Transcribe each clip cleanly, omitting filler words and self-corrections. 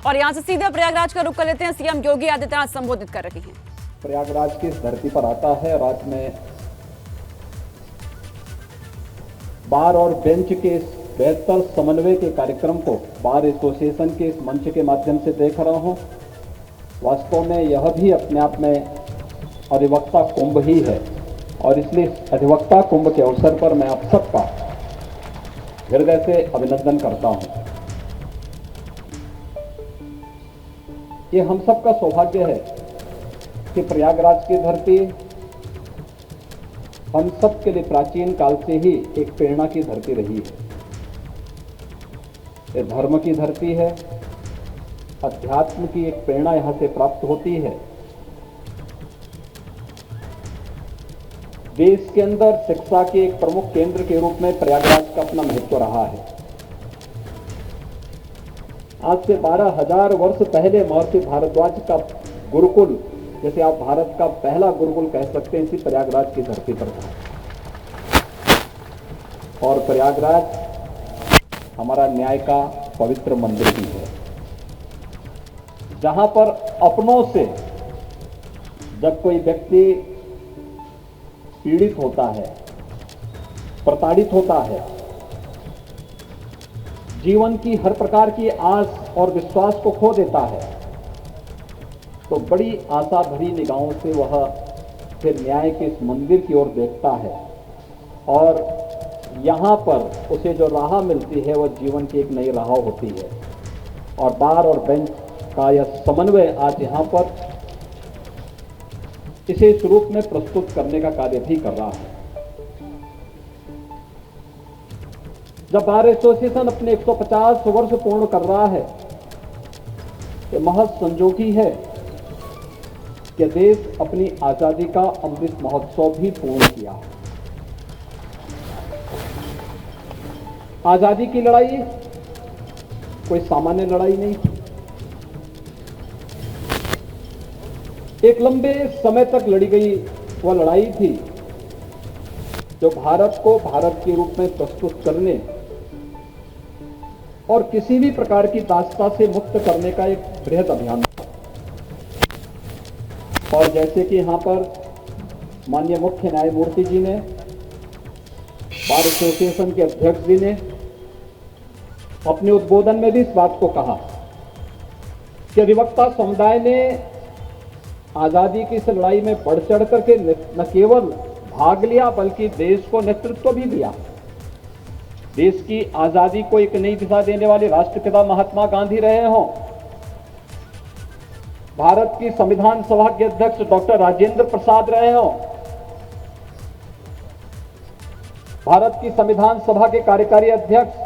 और यहाँ से सीधे प्रयागराज का रुख कर लेते हैं। सीएम योगी आदित्यनाथ संबोधित कर रहे हैं। प्रयागराज की इस धरती पर आता है। रात में बार और बेंच के इस बेहतर समन्वय के कार्यक्रम को बार एसोसिएशन के इस मंच के माध्यम से देख रहा हूं। वास्तव में यह भी अपने आप में अधिवक्ता कुंभ ही है और इसलिए अधिवक्ता कुंभ के अवसर पर मैं आप सबका हृदय से अभिनंदन करता हूं। ये हम सबका सौभाग्य है कि प्रयागराज की धरती हम सब के लिए प्राचीन काल से ही एक प्रेरणा की धरती रही है। ये धर्म की धरती है। अध्यात्म की एक प्रेरणा यहां से प्राप्त होती है। देश के अंदर शिक्षा के एक प्रमुख केंद्र के रूप में प्रयागराज का अपना महत्व रहा है। आज से 12,000 वर्ष पहले महर्षि भारद्वाज का गुरुकुल, जैसे आप भारत का पहला गुरुकुल कह सकते हैं, इसी प्रयागराज की धरती पर था। और प्रयागराज हमारा न्याय का पवित्र मंदिर भी है, जहां पर अपनों से जब कोई व्यक्ति पीड़ित होता है, प्रताड़ित होता है, जीवन की हर प्रकार की आस और विश्वास को खो देता है, तो बड़ी आशा भरी निगाहों से वह फिर न्याय के इस मंदिर की ओर देखता है और यहाँ पर उसे जो राह मिलती है वह जीवन की एक नई राह होती है। और बार और बेंच का यह समन्वय आज यहाँ पर इसे इस रूप में प्रस्तुत करने का कार्य भी कर रहा है। जब बार एसोसिएशन अपने 150 वर्ष पूर्ण कर रहा है तो महज संजोगी है कि देश अपनी आजादी का अमृत महोत्सव भी पूर्ण किया। आजादी की लड़ाई कोई सामान्य लड़ाई नहीं थी। एक लंबे समय तक लड़ी गई वह लड़ाई थी जो भारत को भारत के रूप में प्रस्तुत करने और किसी भी प्रकार की दासता से मुक्त करने का एक बृहद अभियान था। और जैसे कि यहां पर माननीय मुख्य न्यायमूर्ति जी ने, बार एसोसिएशन के अध्यक्ष जी ने अपने उद्बोधन में भी इस बात को कहा कि अधिवक्ता समुदाय ने आजादी की इस लड़ाई में बढ़ चढ़ करके न केवल भाग लिया बल्कि देश को नेतृत्व भी दिया। देश की आजादी को एक नई दिशा देने वाले राष्ट्रपिता महात्मा गांधी रहे हों, भारत की संविधान सभा के अध्यक्ष डॉक्टर राजेंद्र प्रसाद रहे हों, भारत की संविधान सभा के कार्यकारी अध्यक्ष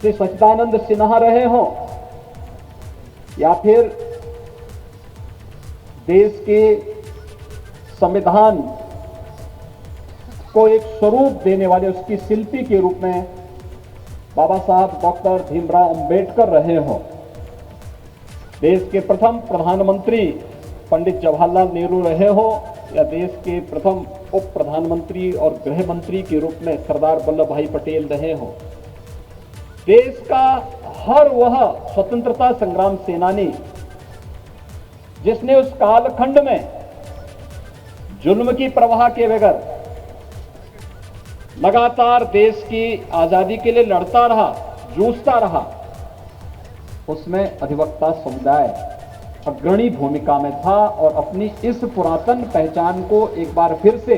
श्री सच्चिदानंद सिन्हा रहे हों, या फिर देश के संविधान को एक स्वरूप देने वाले उसकी शिल्पी के रूप में बाबा साहब डॉक्टर भीमराव अंबेडकर रहे हों, देश के प्रथम प्रधानमंत्री पंडित जवाहरलाल नेहरू रहे हो, या देश के प्रथम उप प्रधानमंत्री और गृह मंत्री के रूप में सरदार वल्लभ भाई पटेल रहे हो, देश का हर वह स्वतंत्रता संग्राम सेनानी जिसने उस कालखंड में जुल्म की परवाह के बगैर लगातार देश की आजादी के लिए लड़ता रहा, जूझता रहा, उसमें अधिवक्ता समुदाय अग्रणी भूमिका में था और अपनी इस पुरातन पहचान को एक बार फिर से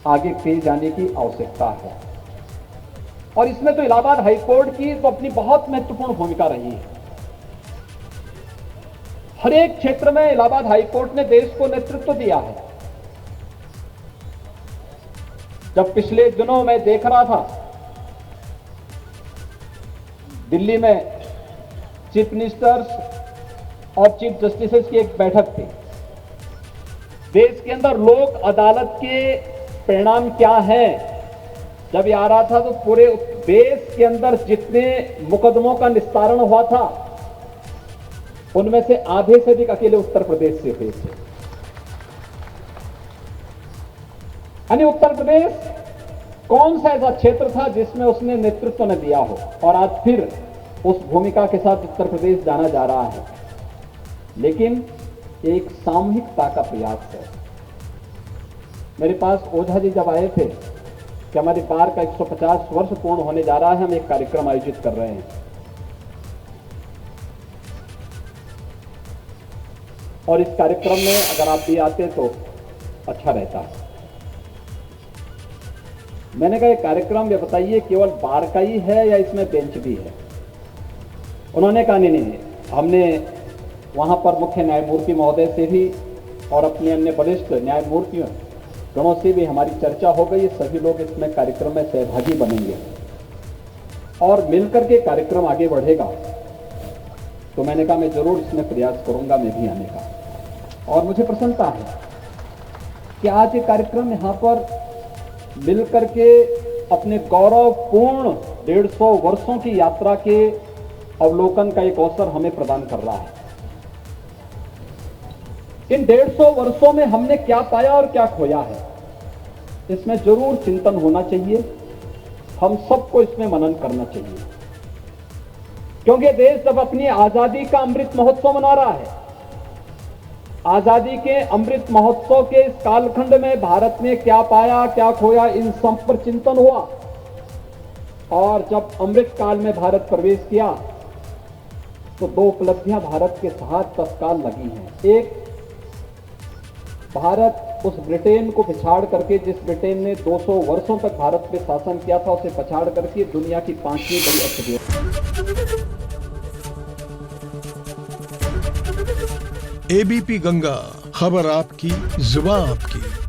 आगे ले जाने की आवश्यकता है। और इसमें तो इलाहाबाद हाईकोर्ट की तो अपनी बहुत महत्वपूर्ण भूमिका रही है। हर एक क्षेत्र में इलाहाबाद हाईकोर्ट ने देश को नेतृत्व दिया है। जब पिछले दिनों मैं देख रहा था दिल्ली में चीफ मिनिस्टर्स और चीफ जस्टिसेस की एक बैठक थी, देश के अंदर लोक अदालत के परिणाम क्या हैं जब ये आ रहा था तो पूरे देश के अंदर जितने मुकदमों का निस्तारण हुआ था उनमें से आधे से अधिक अकेले उत्तर प्रदेश से थे। यानी उत्तर प्रदेश कौन सा ऐसा क्षेत्र था जिसमें उसने नेतृत्व न दिया हो। और आज फिर उस भूमिका के साथ उत्तर प्रदेश जाना जा रहा है, लेकिन ये एक सामूहिकता का प्रयास है। मेरे पास ओझा जी जब आए थे कि हमारी बार का 150 वर्ष पूर्ण होने जा रहा है, हम एक कार्यक्रम आयोजित कर रहे हैं और इस कार्यक्रम में अगर आप भी आते तो अच्छा रहता है। मैंने कहा ये कार्यक्रम ये बताइए केवल बार का ही है या इसमें बेंच भी है? उन्होंने कहा नहीं, हमने वहां पर मुख्य न्यायमूर्ति महोदय से भी और अपने अन्य वरिष्ठ न्यायमूर्तियों गणों से भी हमारी चर्चा हो गई। सभी लोग इसमें कार्यक्रम में सहभागी बनेंगे और मिलकर के कार्यक्रम आगे बढ़ेगा। तो मैंने कहा मैं जरूर इसमें प्रयास करूंगा मैं भी आने का, और मुझे प्रसन्नता है कि आज ये कार्यक्रम यहाँ पर मिलकर के अपने गौरवपूर्ण 150 वर्षों की यात्रा के अवलोकन का एक अवसर हमें प्रदान कर रहा है। इन 150 वर्षों में हमने क्या पाया और क्या खोया है, इसमें जरूर चिंतन होना चाहिए। हम सबको इसमें मनन करना चाहिए, क्योंकि देश जब अपनी आजादी का अमृत महोत्सव मना रहा है, आजादी के अमृत महोत्सव के इस कालखंड में भारत ने क्या पाया क्या खोया, इन सब पर चिंतन हुआ। और जब अमृत काल में भारत प्रवेश किया तो 2 उपलब्धियां भारत के साथ तत्काल लगी हैं। एक, भारत उस ब्रिटेन को पिछाड़ करके, जिस ब्रिटेन ने 200 वर्षों तक भारत पे शासन किया था, उसे पछाड़ करके दुनिया की 5वीं बड़ी अर्थव्यवस्था। एबीपी गंगा, खबर आपकी, जुबान आपकी।